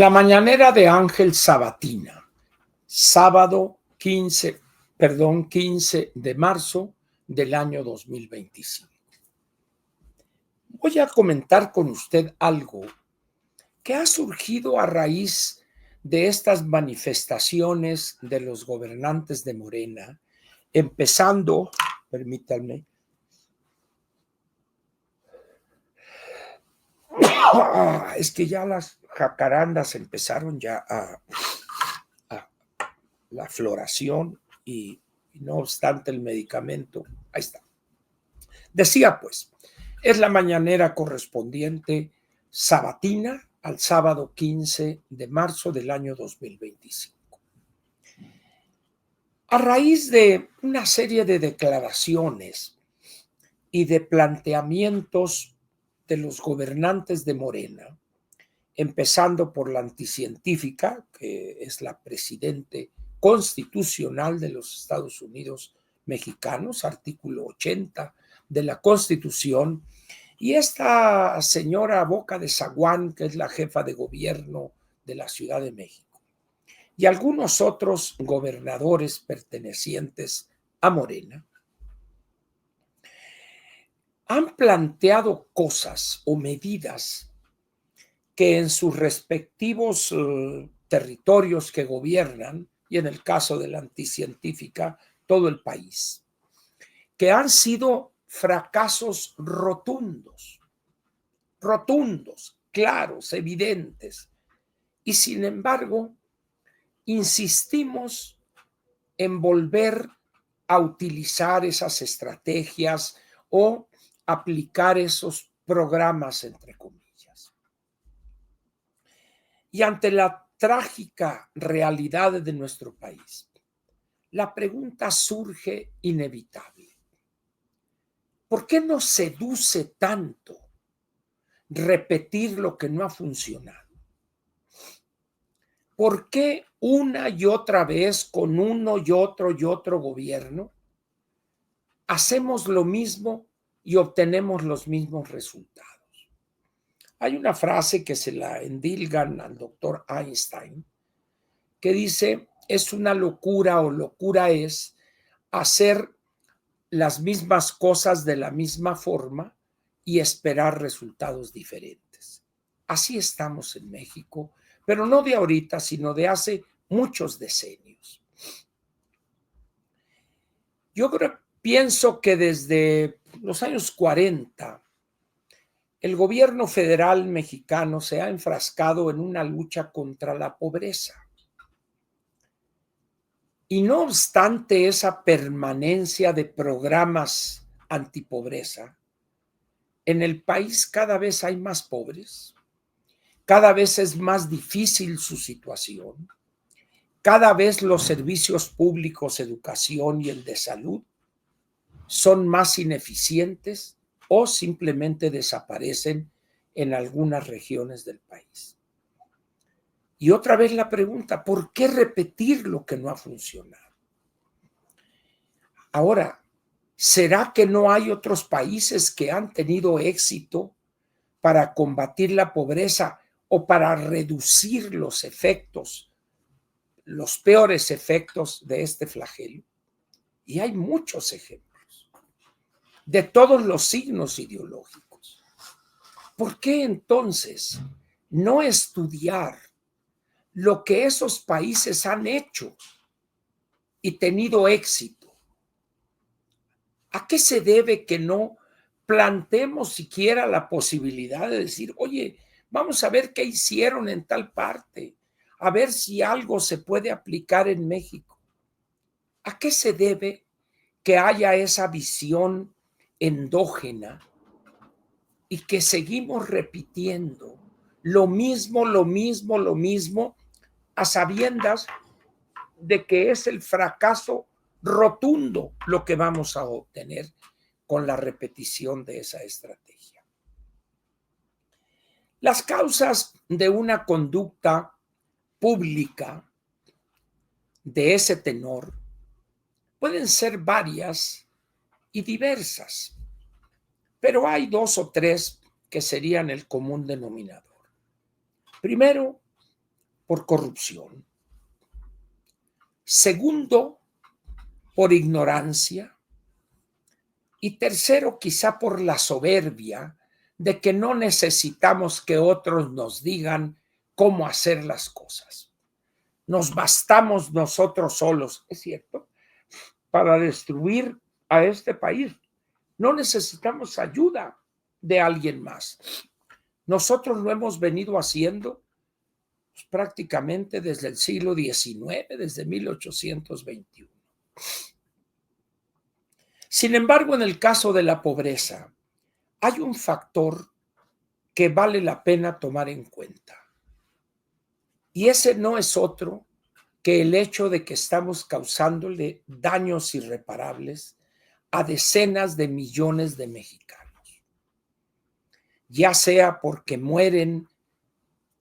La mañanera de Ángel Sabatina, sábado 15 de marzo del año 2025. Voy a comentar con usted algo que ha surgido a raíz de estas manifestaciones de los gobernantes de Morena, empezando, permítanme, es que ya las jacarandas empezaron ya a la floración y no obstante el medicamento, ahí está. Decía pues, es la mañanera correspondiente sabatina al sábado 15 de marzo del año 2025. A raíz de una serie de declaraciones y de planteamientos de los gobernantes de Morena, empezando por la anticientífica, que es la presidente constitucional de los Estados Unidos mexicanos, artículo 80 de la Constitución, y esta señora Boca de Zaguán, que es la jefa de gobierno de la Ciudad de México, y algunos otros gobernadores pertenecientes a Morena, han planteado cosas o medidas que en sus respectivos territorios que gobiernan, y en el caso de la anticientífica, todo el país, que han sido fracasos rotundos, claros, evidentes, y sin embargo, insistimos en volver a utilizar esas estrategias o aplicar esos programas, entre comillas. Y ante la trágica realidad de nuestro país, la pregunta surge inevitable. ¿Por qué nos seduce tanto repetir lo que no ha funcionado? ¿Por qué una y otra vez con uno y otro gobierno hacemos lo mismo y obtenemos los mismos resultados? Hay una frase que se la endilgan al doctor Einstein que dice, es una locura o locura es hacer las mismas cosas de la misma forma y esperar resultados diferentes. Así estamos en México, pero no de ahorita, sino de hace muchos decenios. Yo pienso que desde los años 40, el gobierno federal mexicano se ha enfrascado en una lucha contra la pobreza. Y no obstante esa permanencia de programas antipobreza, en el país cada vez hay más pobres, cada vez es más difícil su situación, cada vez los servicios públicos, educación y el de salud son más ineficientes o simplemente desaparecen en algunas regiones del país. Y otra vez la pregunta, ¿por qué repetir lo que no ha funcionado? Ahora, ¿será que no hay otros países que han tenido éxito para combatir la pobreza o para reducir los efectos, los peores efectos de este flagelo? Y hay muchos ejemplos de todos los signos ideológicos. ¿Por qué entonces no estudiar lo que esos países han hecho y tenido éxito? ¿A qué se debe que no planteemos siquiera la posibilidad de decir, oye, vamos a ver qué hicieron en tal parte, a ver si algo se puede aplicar en México? ¿A qué se debe que haya esa visión endógena y que seguimos repitiendo lo mismo, a sabiendas de que es el fracaso rotundo lo que vamos a obtener con la repetición de esa estrategia? Las causas de una conducta pública de ese tenor pueden ser varias y diversas, pero hay dos o tres que serían el común denominador. Primero, por corrupción. Segundo, por ignorancia. Y tercero, quizá por la soberbia de que no necesitamos que otros nos digan cómo hacer las cosas. Nos bastamos nosotros solos, es cierto, para destruir a este país. No necesitamos ayuda de alguien más. Nosotros lo hemos venido haciendo pues, prácticamente desde el siglo XIX, desde 1821. Sin embargo, en el caso de la pobreza, hay un factor que vale la pena tomar en cuenta. Y ese no es otro que el hecho de que estamos causándole daños irreparables a decenas de millones de mexicanos, ya sea porque mueren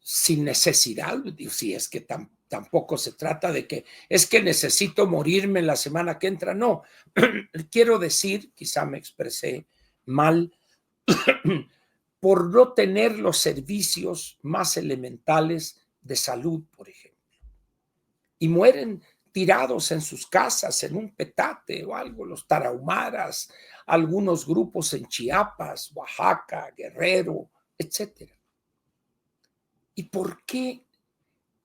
sin necesidad, si es que tampoco se trata de que es que necesito morirme la semana que entra, no, quiero decir, quizá me expresé mal, por no tener los servicios más elementales de salud, por ejemplo. Y mueren tirados en sus casas, en un petate o algo, los tarahumaras, algunos grupos en Chiapas, Oaxaca, Guerrero, etcétera. ¿Y por qué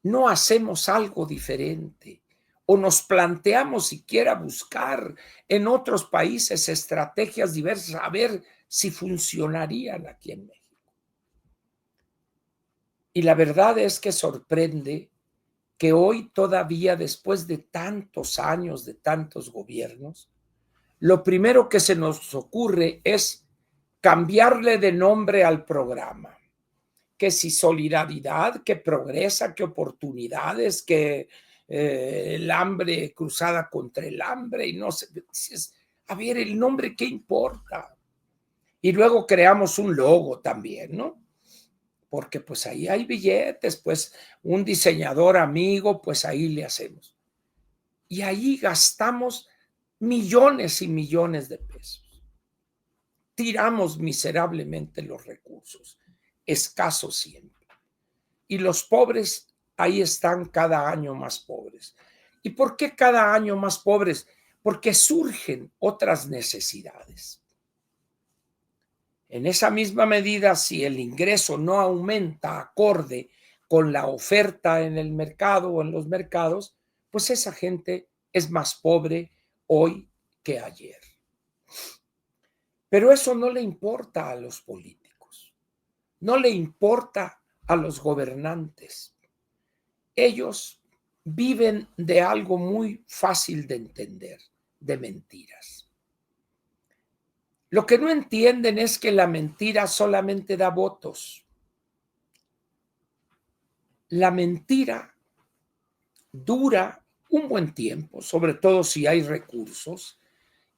no hacemos algo diferente? O nos planteamos siquiera buscar en otros países estrategias diversas a ver si funcionarían aquí en México. Y la verdad es que sorprende que hoy todavía, después de tantos años, de tantos gobiernos, lo primero que se nos ocurre es cambiarle de nombre al programa. Que si solidaridad, que progresa, que oportunidades, que el hambre cruzada contra el hambre, y no sé, a ver, el nombre, ¿qué importa? Y luego creamos un logo también, ¿no? Porque pues ahí hay billetes, pues un diseñador amigo, pues ahí le hacemos. Y ahí gastamos millones y millones de pesos. Tiramos miserablemente los recursos, escasos siempre. Y los pobres ahí están cada año más pobres. ¿Y por qué cada año más pobres? Porque surgen otras necesidades. En esa misma medida, si el ingreso no aumenta acorde con la oferta en el mercado o en los mercados, pues esa gente es más pobre hoy que ayer. Pero eso no le importa a los políticos, no le importa a los gobernantes. Ellos viven de algo muy fácil de entender, de mentiras. Lo que no entienden es que la mentira solamente da votos. La mentira dura un buen tiempo, sobre todo si hay recursos,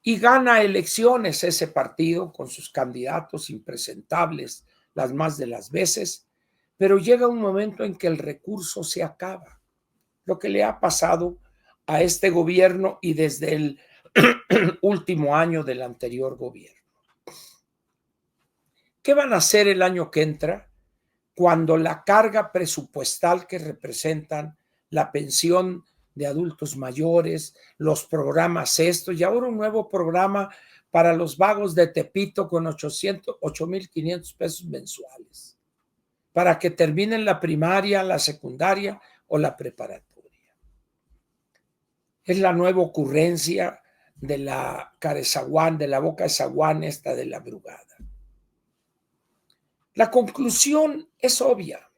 y gana elecciones ese partido con sus candidatos impresentables las más de las veces, pero llega un momento en que el recurso se acaba. Lo que le ha pasado a este gobierno y desde el último año del anterior gobierno. ¿Qué van a hacer el año que entra cuando la carga presupuestal que representan la pensión de adultos mayores, los programas estos y ahora un nuevo programa para los vagos de Tepito con 8,500 pesos mensuales para que terminen la primaria, la secundaria o la preparatoria? Es la nueva ocurrencia de la Carezaguán, de la boca de Zaguán, esta de la Brugada. La conclusión es obvia.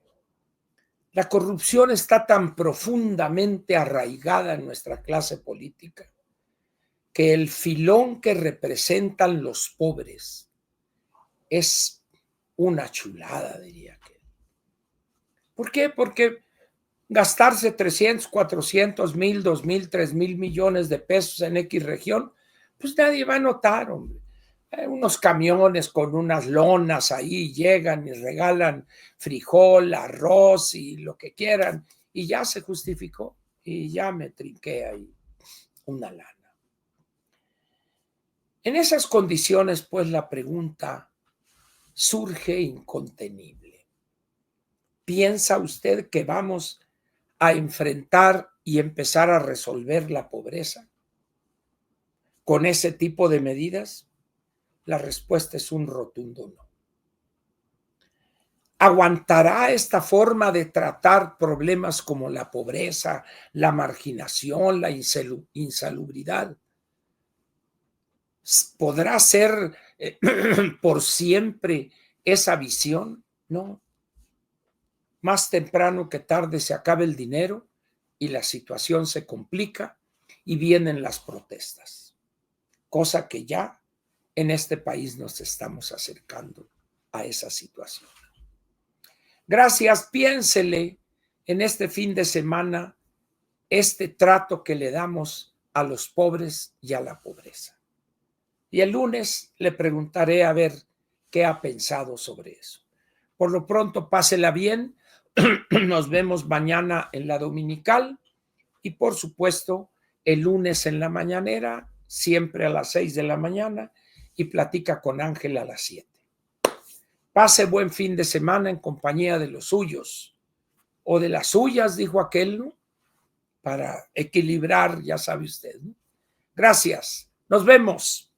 La corrupción está tan profundamente arraigada en nuestra clase política que el filón que representan los pobres es una chulada, diría que. ¿Por qué? Porque gastarse 300, 400, 1,000, 2,000, 3,000 millones de pesos en X región, pues nadie va a notar, hombre. Unos camiones con unas lonas ahí llegan y regalan frijol, arroz y lo que quieran, y ya se justificó, y ya me trinqué ahí una lana. En esas condiciones, pues la pregunta surge incontenible. ¿Piensa usted que vamos a enfrentar y empezar a resolver la pobreza con ese tipo de medidas? La respuesta es un rotundo no. ¿Aguantará esta forma de tratar problemas como la pobreza, la marginación, la insalubridad? ¿Podrá ser por siempre esa visión? No. Más temprano que tarde se acaba el dinero y la situación se complica y vienen las protestas, cosa que ya en este país nos estamos acercando a esa situación. Gracias, piénsele en este fin de semana este trato que le damos a los pobres y a la pobreza. Y el lunes le preguntaré a ver qué ha pensado sobre eso. Por lo pronto, pásela bien. Nos vemos mañana en la dominical y por supuesto el lunes en la mañanera, siempre a las 6 de la mañana y platica con Ángel a las 7. Pase buen fin de semana en compañía de los suyos o de las suyas, dijo aquel, ¿no? Para equilibrar, ya sabe usted, ¿no? Gracias. Nos vemos.